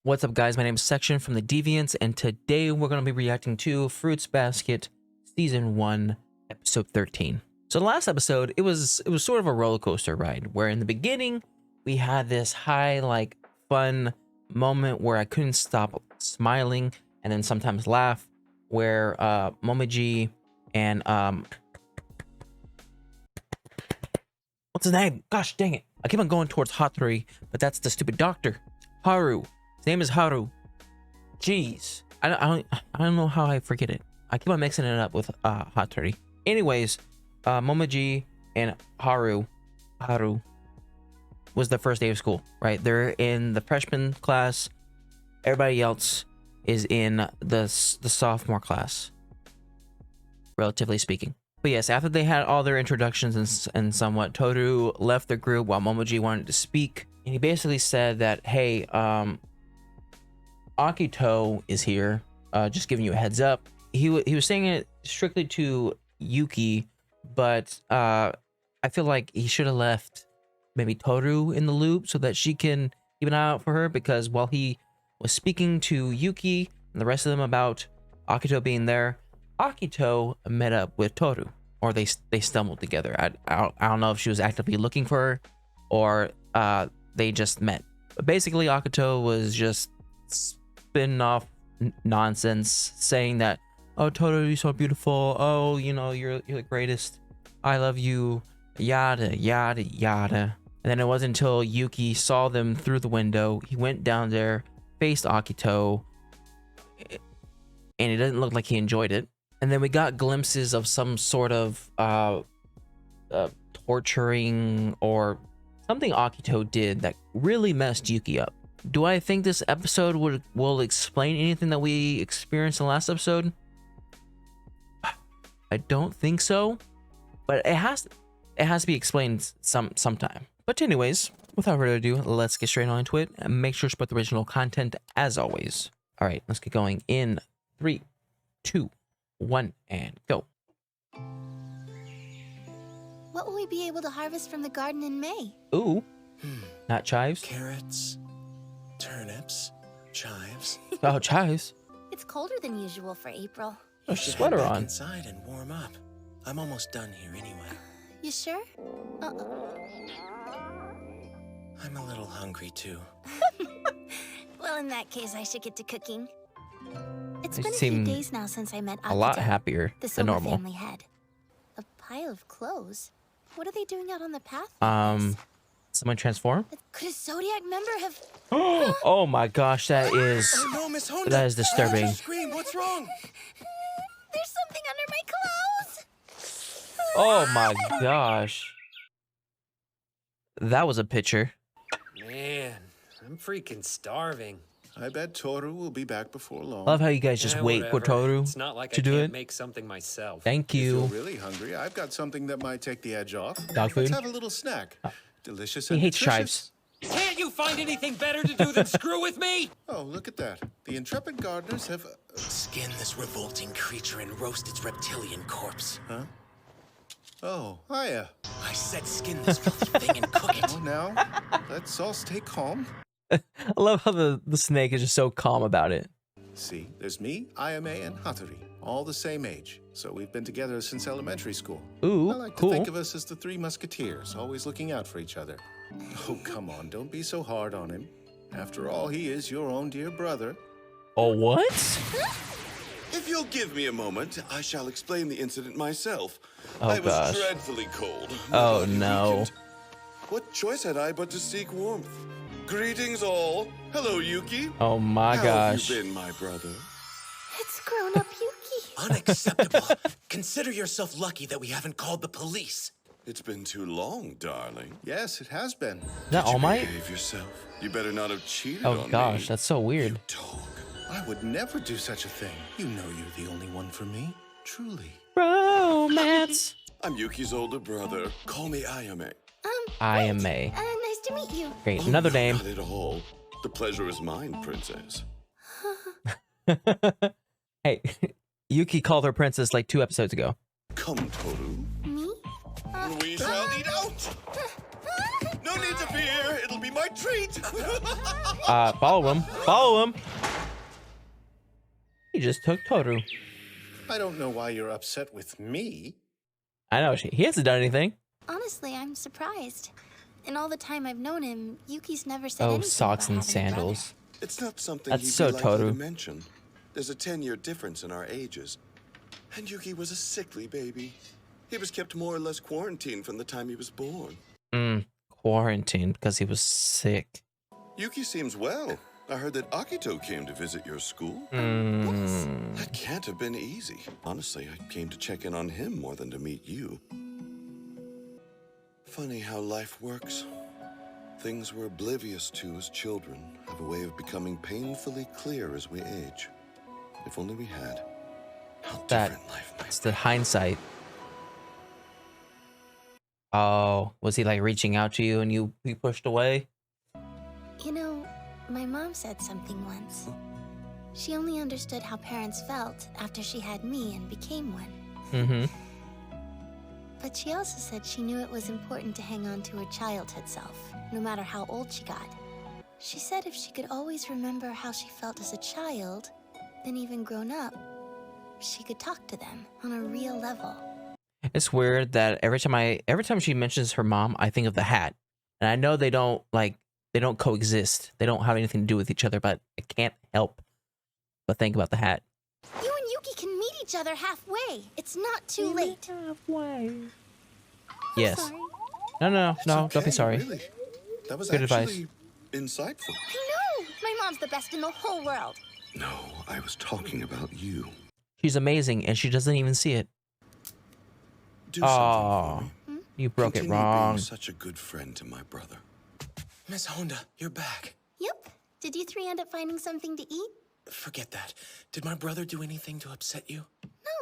What's up, guys? My name is Section from the Deviants, and today we're going to be reacting to Fruits Basket Season 1, Episode 13. So the last episode, it was sort of a roller coaster ride, where in the beginning, we had this high, like, fun moment where I couldn't stop smiling and then sometimes laugh, where Momiji and what's his name? Gosh dang it. I keep on going towards Hatori, but that's the stupid doctor. Haru. His name is Haru. Jeez. I don't know how I forget it. I keep on mixing it up with Hatori. Anyways, Momiji and Haru was the first day of school, right? They're in the freshman class. Everybody else is in the sophomore class, relatively speaking. But yes, after they had all their introductions and somewhat, Toru left the group while Momiji wanted to speak. And he basically said that, hey, Akito is here, just giving you a heads up. He was saying it strictly to Yuki, but I feel like he should have left maybe Toru in the loop so that she can keep an eye out for her, because while he was speaking to Yuki and the rest of them about Akito being there, Akito met up with Toru, or they stumbled together. I don't know if she was actively looking for her or they just met. But basically, Akito was just spinning off nonsense, saying that, oh, Toru, you're so beautiful. Oh, you know, you're the greatest. I love you. Yada, yada, yada. And then it wasn't until Yuki saw them through the window. He went down there, faced Akito, and it didn't look like he enjoyed it. And then we got glimpses of some sort of torturing or something Akito did that really messed Yuki up. Do I think this episode will explain anything that we experienced in the last episode? I don't think so, but it has to be explained sometime. But anyways, without further ado, let's get straight on into it and make sure to support the original content as always. All right, let's get going in 3, 2, 1, and go. What will we be able to harvest from the garden in May? Ooh, not chives. Carrots, turnips, chives. Oh, chives. It's colder than usual for April. Oh, Should sweater head back on. inside and warm up. I'm almost done here anyway. You sure? I'm a little hungry too. Well, in that case, I should get to cooking. It's You been a seem few days now since I met Akito, a lot happier the than Soma normal. family head. A pile of clothes. What are they doing out on the path? Someone transform? Could a Zodiac member have? Oh my gosh, that is Oh no, Miss Honda! that is I heard disturbing. you scream. What's wrong? There's something under my clothes. Oh my gosh. That was a picture. Man, I'm freaking starving. I bet Toru will be back before long. I love how you guys just wait for Whatever. Toru It's not like to I do can't it. make something myself. Thank If you're you. really hungry, I've got something that might take the edge off. Dog food? Let's have a little snack. Delicious He and hates nutritious. chives. Can't you find anything better to do than screw with me? Oh, look at that. The intrepid gardeners have... Skin this revolting creature and roast its reptilian corpse. Huh? Oh, hiya. I said skin this filthy thing and cook it. Oh, now, let's all stay calm. I love how the snake is just so calm about it. See, there's me, Ayame, and Hatori, all the same age. So we've been together since elementary school. Ooh, I like cool. to think of us as the three musketeers, always looking out for each other. Oh, come on, don't be so hard on him. After all, he is your own dear brother. Oh, what? If you'll give me a moment, I shall explain the incident myself. Oh, I was gosh. dreadfully cold. Oh, Body no. weakened. What choice had I but to seek warmth? Greetings all. Hello, Yuki. Oh my How gosh. have you been, my brother? It's grown up Yuki. Unacceptable. Consider yourself lucky that we haven't called the police. It's been too long, darling. Yes, it has been. Is that All Might? Behave yourself. You better not have cheated Oh on gosh, me. that's so weird. Dog. I would never do such a thing. You know you're the only one for me. Truly. Romance. I'm Yuki's older brother. Call me Ayame. Ayame. Nice to meet you. Great, another name. Not at all. The pleasure is mine, princess. Hey, Yuki called her princess like 2 episodes ago. Come, Toru. Me? We shall eat out. No need to fear. It'll be my treat. Follow him. Follow him. He just took Toru. I don't know why you're upset with me. I know, he hasn't done anything. Honestly, I'm surprised. In all the time I've known him, Yuki's never said Oh, anything socks about and having a brother. sandals. It's not something That's he'd so be likely Toru. to mention. There's a 10-year difference in our ages. And Yuki was a sickly baby. He was kept more or less quarantined from the time he was born. Quarantined because he was sick. Yuki seems well. I heard that Akito came to visit your school. That can't have been easy. Honestly, I came to check in on him more than to meet you. Funny how life works. Things we're oblivious to as children have a way of becoming painfully clear as we age. If only we had. How different life might It's the hindsight. Oh, was he like reaching out to you and you pushed away? You know, my mom said something once. She only understood how parents felt after she had me and became one. Mm-hmm. But she also said she knew it was important to hang on to her childhood self, no matter how old she got. She said if she could always remember how she felt as a child, then even grown up, she could talk to them on a real level. It's weird that every time she mentions her mom, I think of the hat. And I know they don't coexist. They don't have anything to do with each other, but I can't help but think about the hat. You and Yuki can meet each other halfway. It's not too late. Halfway. Yes. Sorry. No, It's don't be okay, sorry. Really. That was Good advice. actually insightful. I know! My mom's the best in the whole world. No, I was talking about you. She's amazing and she doesn't even see it. Do something for me. You broke Continue it wrong. being such a good friend to my brother. Miss Honda, you're back. Yep. Did you three end up finding something to eat? Forget that. Did my brother do anything to upset you?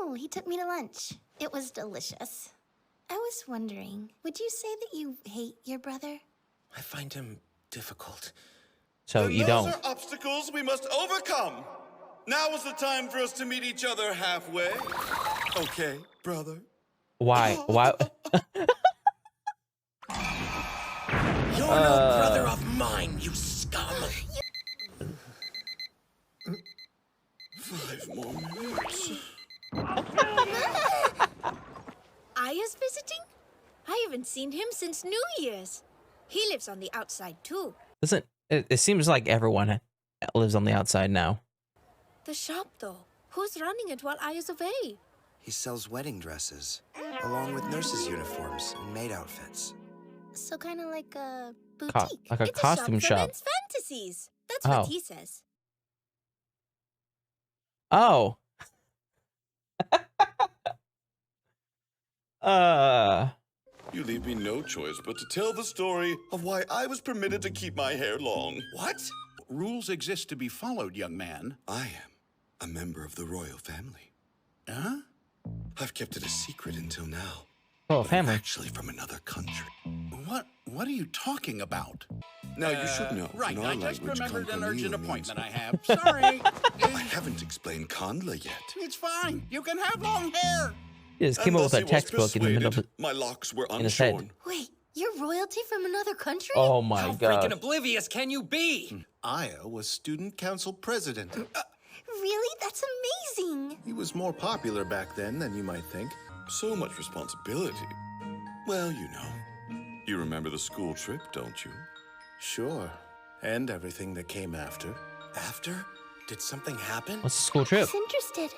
No, he took me to lunch. It was delicious. I was wondering, would you say that you hate your brother? I find him difficult. So Then you those don't. are obstacles we must overcome. Now is the time for us to meet each other halfway. Okay, brother. Why? You're no brother of mine, you scum! 5 more minutes. Aya's visiting? I haven't seen him since New Year's. He lives on the outside too. Doesn't it seems like everyone lives on the outside now. The shop though. Who's running it while Aya's away? He sells wedding dresses, along with nurses' uniforms and maid outfits. So kind of like a boutique. Like a It's costume a shop. shop. For men's fantasies. That's Oh. what he says. Oh. You leave me no choice but to tell the story of why I was permitted to keep my hair long. What? Rules exist to be followed, young man. I am a member of the royal family. Huh? I've kept it a secret until now. Oh, I'm family. actually from another country. What are you talking about? Now, you should know, Right, in our I just language, remembered an Conkalila urgent means- appointment I have. Sorry. I haven't explained Kandla yet. It's fine. You can have long hair. He just came up with Unless a he was textbook in the middle of persuaded, it. my locks were in his head. unshorn. Wait, you're royalty from another country? Oh my How freaking god. oblivious can you be? Aya was student council president. Really? That's amazing. He was more popular back then than you might think. So much responsibility. Well, you know. You remember the school trip, don't you? Sure. And everything that came after. After? Did something happen? What's the school trip? Just interested.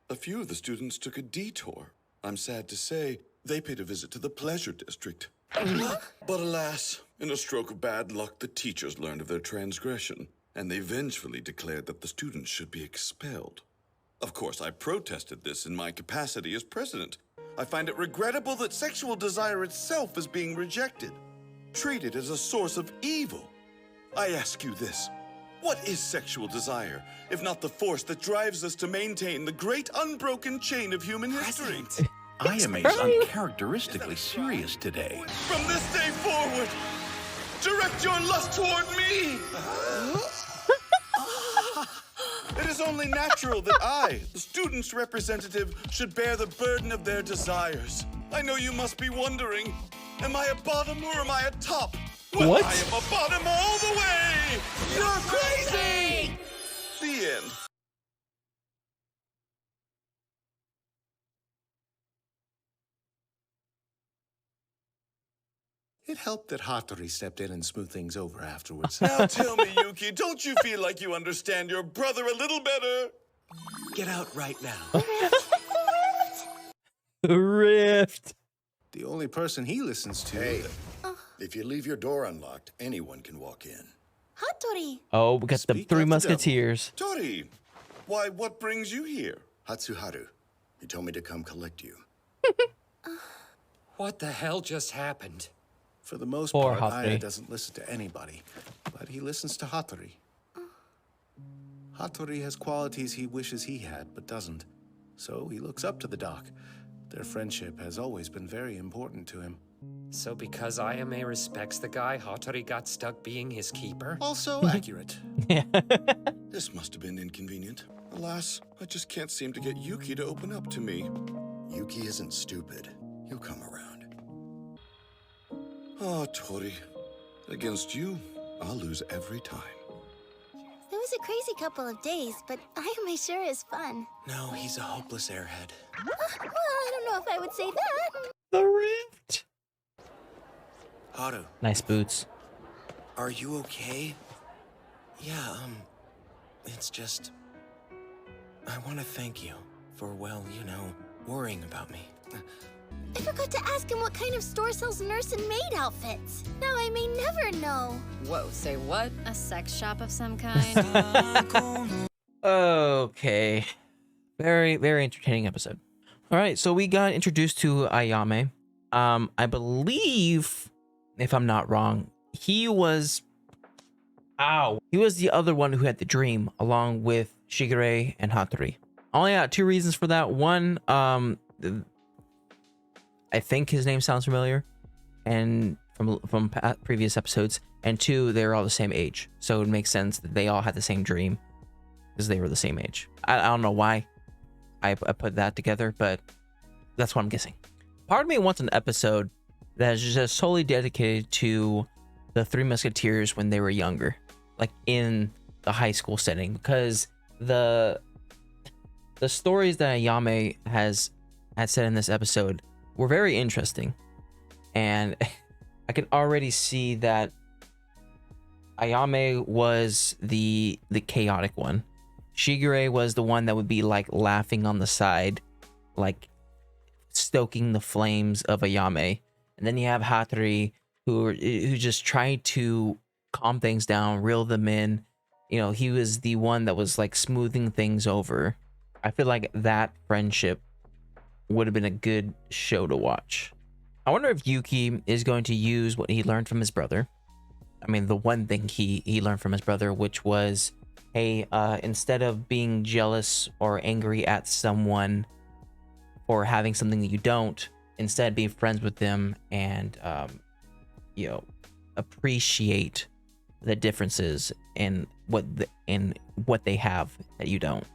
A few of the students took a detour. I'm sad to say, they paid a visit to the pleasure district. But alas, in a stroke of bad luck, the teachers learned of their transgression, and they vengefully declared that the students should be expelled. Of course, I protested this in my capacity as president. I find it regrettable that sexual desire itself is being rejected, treated as a source of evil. I ask you this. What is sexual desire, if not the force that drives us to maintain the great unbroken chain of human history? Ayame is uncharacteristically serious today. From this day forward, direct your lust toward me! It is only natural that I, the student's representative, should bear the burden of their desires. I know you must be wondering, am I a bottom or am I a top? Well, What? I am a bottom all the way! You're crazy! The end. It helped that Hattori stepped in and smoothed things over afterwards. Now tell me, Yuki, don't you feel like you understand your brother a little better? Get out right now. Rift. The only person he listens to. Hey, if you leave your door unlocked, anyone can walk in. Hattori! Oh, we got the Speak Three of the devil. Musketeers. Tori, why, what brings you here? Hatsuharu, he told me to come collect you. What the hell just happened? For the most Poor part, Hattori. Aya doesn't listen to anybody, but he listens to Hattori. Hattori has qualities he wishes he had, but doesn't. So he looks up to the doc. Their friendship has always been very important to him. So because Ayame respects the guy, Hattori got stuck being his keeper? Also accurate. This must have been inconvenient. Alas, I just can't seem to get Yuki to open up to me. Yuki isn't stupid. He'll come around. Oh, Tori, against you, I'll lose every time. It was a crazy couple of days, but Ayame sure is fun. No, he's a hopeless airhead. Well, I don't know if I would say that. The Rift. Haru, Nice boots. are you okay? Yeah, it's just... I want to thank you for, well, you know, worrying about me. I forgot to ask him what kind of store sells nurse and maid outfits. Now I may never know. Whoa, say what? A sex shop of some kind? Okay. Very, very entertaining episode. All right, so we got introduced to Ayame. I believe, if I'm not wrong, he was the other one who had the dream along with Shigure and Hattori. I only got two reasons for that. One, I think his name sounds familiar, and from previous episodes. And two, they're all the same age, so it makes sense that they all had the same dream because they were the same age. I don't know why I put that together, but that's what I'm guessing. Part of me wants an episode that is just solely dedicated to the Three Musketeers when they were younger, like in the high school setting, because the stories that Ayame had said in this episode were very interesting, and I can already see that Ayame was the chaotic one. Shigure was the one that would be like laughing on the side, like stoking the flames of Ayame. And then you have Hattori who just tried to calm things down, reel them in. You know, he was the one that was like smoothing things over. I feel like that friendship would have been a good show to watch. I wonder if Yuki is going to use what he learned from his brother. I mean, the one thing he learned from his brother, which was, hey, instead of being jealous or angry at someone for having something that you don't, instead be friends with them and, you know, appreciate the differences in what they have that you don't.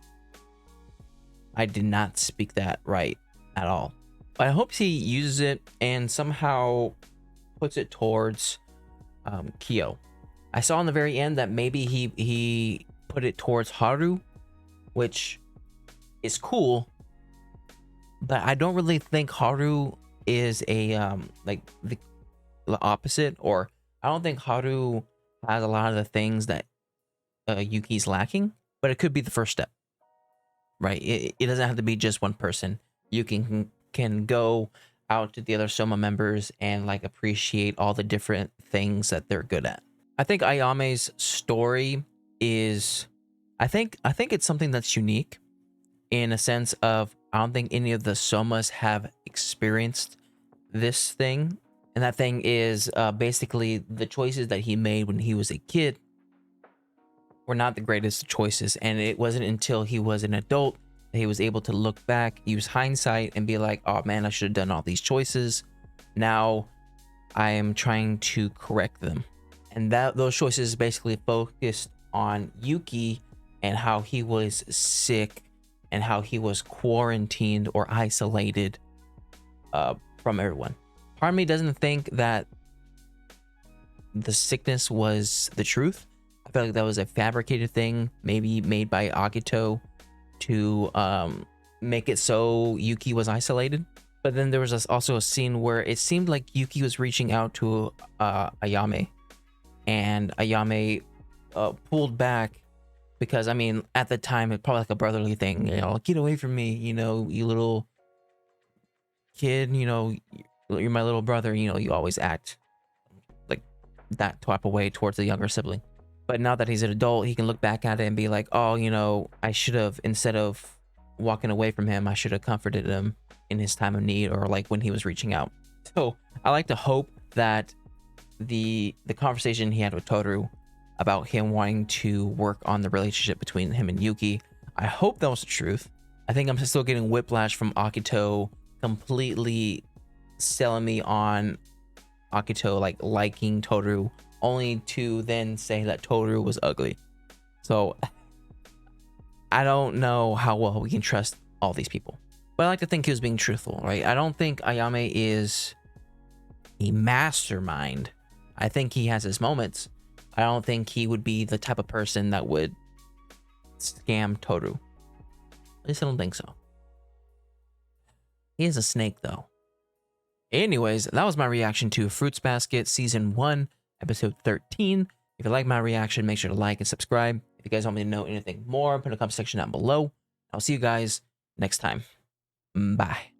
I did not speak that right at all, but I hope he uses it and somehow puts it towards Kyo. I saw in the very end that maybe he put it towards Haru, which is cool, but I don't really think Haru is a like the opposite, or I don't think Haru has a lot of the things that Yuki's lacking, but it could be the first step, right? It doesn't have to be just one person. Yuki can go out to the other Soma members and like appreciate all the different things that they're good at. I think Ayame's story is, I think it's something that's unique in a sense of, I don't think any of the Somas have experienced this thing. And that thing is basically the choices that he made when he was a kid were not the greatest choices. And it wasn't until he was an adult that he was able to look back, use hindsight, and be like, oh man, I should have done all these choices. Now I am trying to correct them. And those choices basically focused on Yuki and how he was sick and how he was quarantined or isolated from everyone. Part of me doesn't think that the sickness was the truth. I felt like that was a fabricated thing, maybe made by Akito to make it so Yuki was isolated. But then there was also a scene where it seemed like Yuki was reaching out to Ayame, and Ayame pulled back because, I mean, at the time, it's probably like a brotherly thing, you know, get away from me, you know, you little kid, you know, you're my little brother, you know, you always act like that type of way towards the younger sibling. But now that he's an adult, he can look back at it and be like, oh, you know, I should have, instead of walking away from him, I should have comforted him in his time of need, or like when he was reaching out. So I like to hope that the conversation he had with Toru about him wanting to work on the relationship between him and Yuki, I hope that was the truth. I think I'm still getting whiplash from Akito completely selling me on Akito like liking Toru, only to then say that Toru was ugly. So I don't know how well we can trust all these people, but I like to think he was being truthful, right? I don't think Ayame is a mastermind. I think he has his moments. I don't think he would be the type of person that would scam Toru. At least I don't think so. He is a snake, though. Anyways, that was my reaction to Fruits Basket Season 1, Episode 13. If you like my reaction, make sure to like and subscribe. If you guys want me to know anything more, put in the comment section down below. I'll see you guys next time. Bye.